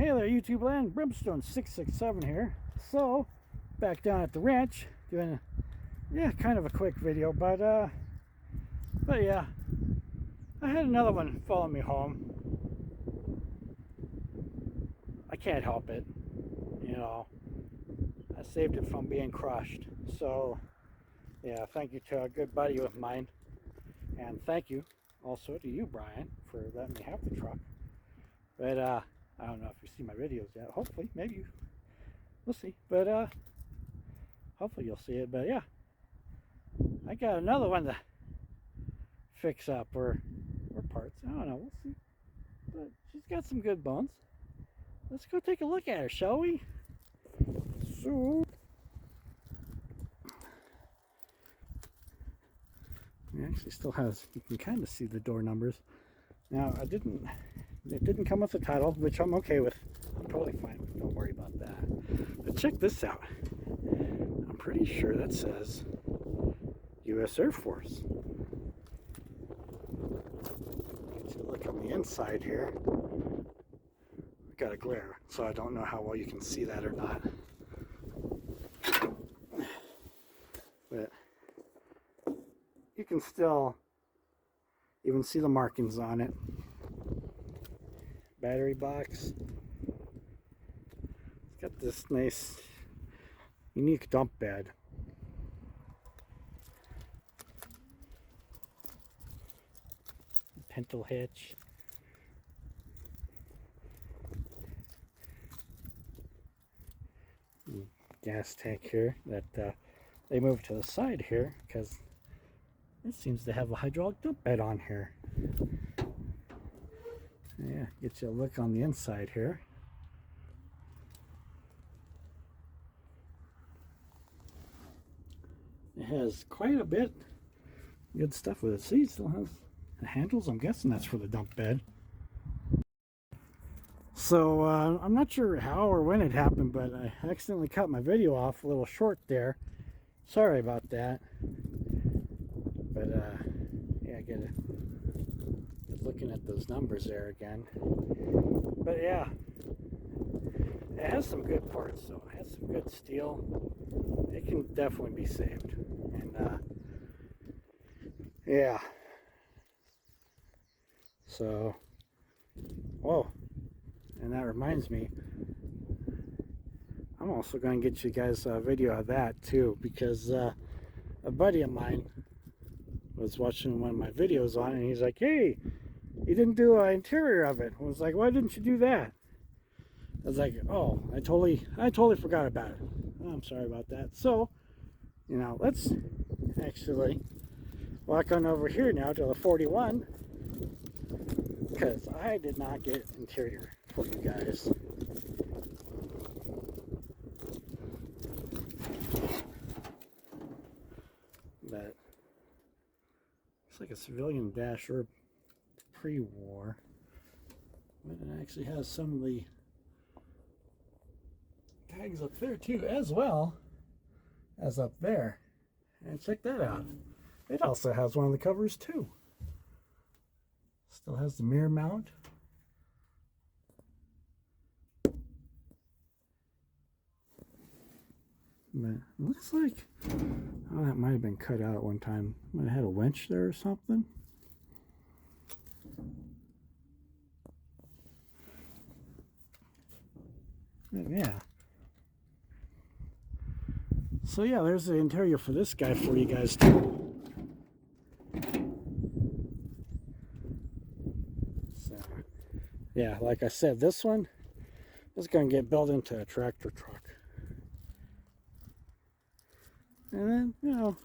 Hey there, YouTube land. Brimstone 667 here. So, back down at the ranch, doing kind of a quick video, but yeah, I had another one follow me home. I can't help it, you know. I saved it from being crushed. So, yeah, thank you to a good buddy of mine, and thank you also to you, Brian, for letting me have the truck. But I don't know if you see my videos yet. Hopefully, maybe we'll see. But hopefully you'll see it. But yeah, I got another one to fix up or parts. I don't know. We'll see. But she's got some good bones. Let's go take a look at her, shall we? So it actually still has. You can kind of see the door numbers. Now it didn't come with a title, which I'm okay with. I'm totally fine with. Don't worry about that. But check this out. I'm pretty sure that says U.S. Air Force. Get you a look on the inside here. I got a glare, so I don't know how well you can see that or not. But you can still even see the markings on it. Battery box. It's got this nice, unique dump bed. Pintle hitch. Gas tank here that they moved to the side here because it seems to have a hydraulic dump bed on here. Yeah, get you a look on the inside here. It has quite a bit good stuff with it. See, it still has the handles. I'm guessing that's for the dump bed. So I'm not sure how or when it happened, but I accidentally cut my video off a little short there. Sorry about that. But yeah, get looking at those numbers there again. But yeah, it has some good parts, so it has some good steel. It can definitely be saved. And yeah, so whoa, and that reminds me, I'm also going to get you guys a video of that too, because a buddy of mine was watching one of my videos on it, and he's like, hey, you didn't do an interior of it. I was like, why didn't you do that? I was like, oh, I totally forgot about it. Oh, I'm sorry about that. So, you know, let's actually walk on over here now to the 41, because I did not get interior for you guys. But it's like a civilian dasher pre-war. But it actually has some of the tags up there too, as well as up there. And check that out. It also has one of the covers too. Still has the mirror mount. But it looks like, oh, that might have been cut out one time. Might have had a winch there or something. But yeah. So yeah, there's the interior for this guy for you guys too. So yeah, like I said, this one is going to get built into a tractor truck. And then, you know,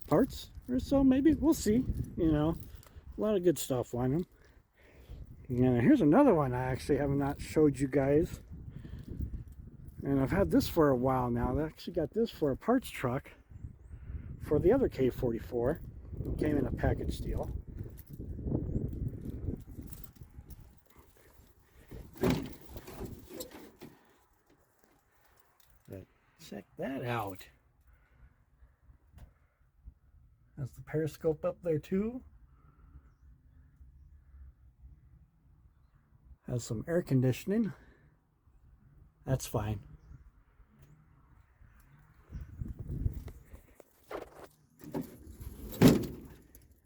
parts or so, maybe, we'll see. You know, a lot of good stuff on them. And here's another one I actually have not showed you guys. And I've had this for a while now. I actually got this for a parts truck for the other K44. It came in a package deal. But check that out. Has the periscope up there too. Has some air conditioning. That's fine.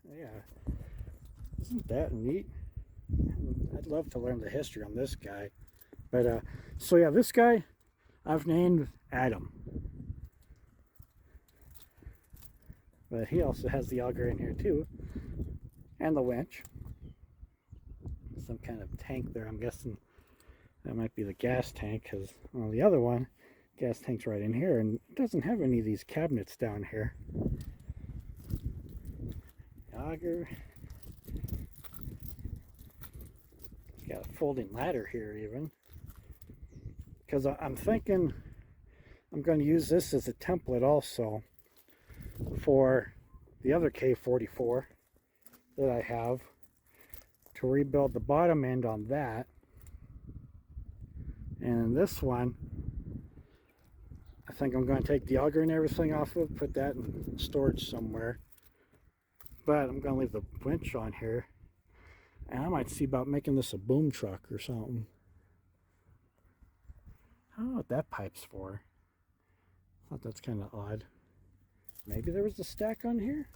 Yeah, isn't that neat? I'd love to learn the history on this guy. But so yeah, this guy I've named Adam. But he also has the auger in here too, and the winch. Some kind of tank there. I'm guessing that might be the gas tank, because well, the other one, gas tank's right in here, and it doesn't have any of these cabinets down here. Auger. It's got a folding ladder here even, because I'm thinking I'm going to use this as a template also for the other K44 that I have, to rebuild the bottom end on that. And this one, I think I'm going to take the auger and everything off of, put that in storage somewhere. But I'm going to leave the winch on here. And I might see about making this a boom truck or something. I don't know what that pipe's for. I thought that's kind of odd. Maybe there was a stack on here?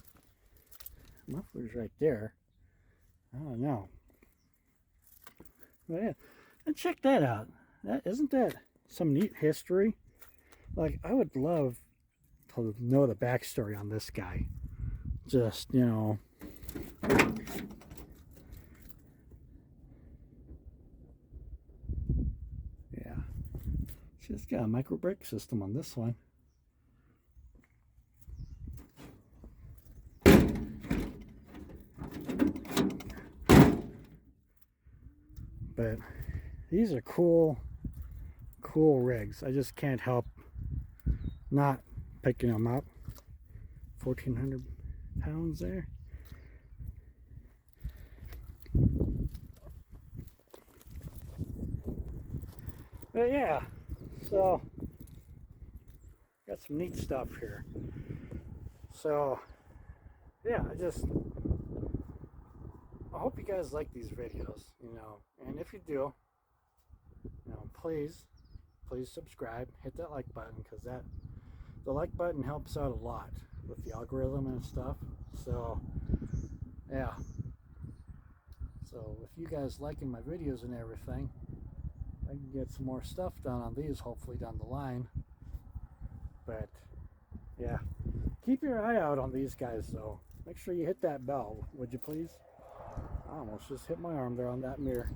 Muffler's right there. I don't know. But yeah, and check that out. Isn't that some neat history? Like, I would love to know the backstory on this guy. Just, you know. Yeah. She's got a micro brake system on this one. But these are cool rigs. I just can't help not picking them up. 1,400 pounds there. But yeah, so got some neat stuff here. So yeah, I hope you guys like these videos, you know, and if you do, you know, please subscribe, hit that like button, because the like button helps out a lot with the algorithm and stuff. So yeah, so with you guys liking my videos and everything, I can get some more stuff done on these hopefully down the line. But yeah, keep your eye out on these guys though. Make sure you hit that bell, would you please? I almost just hit my arm there on that mirror.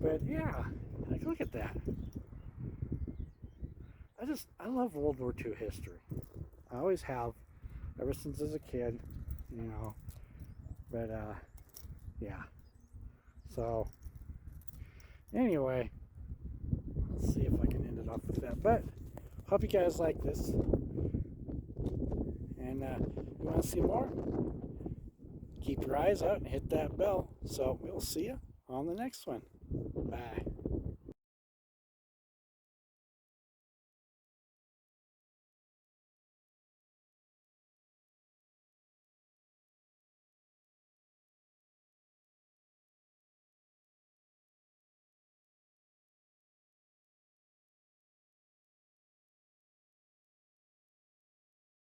But yeah, like, look at that. I love World War II history. I always have, ever since as a kid, you know. But yeah. So anyway, let's see if I can end it off with that. But hope you guys like this. And you want to see more? Keep your eyes out and hit that bell. So we'll see you on the next one. Bye.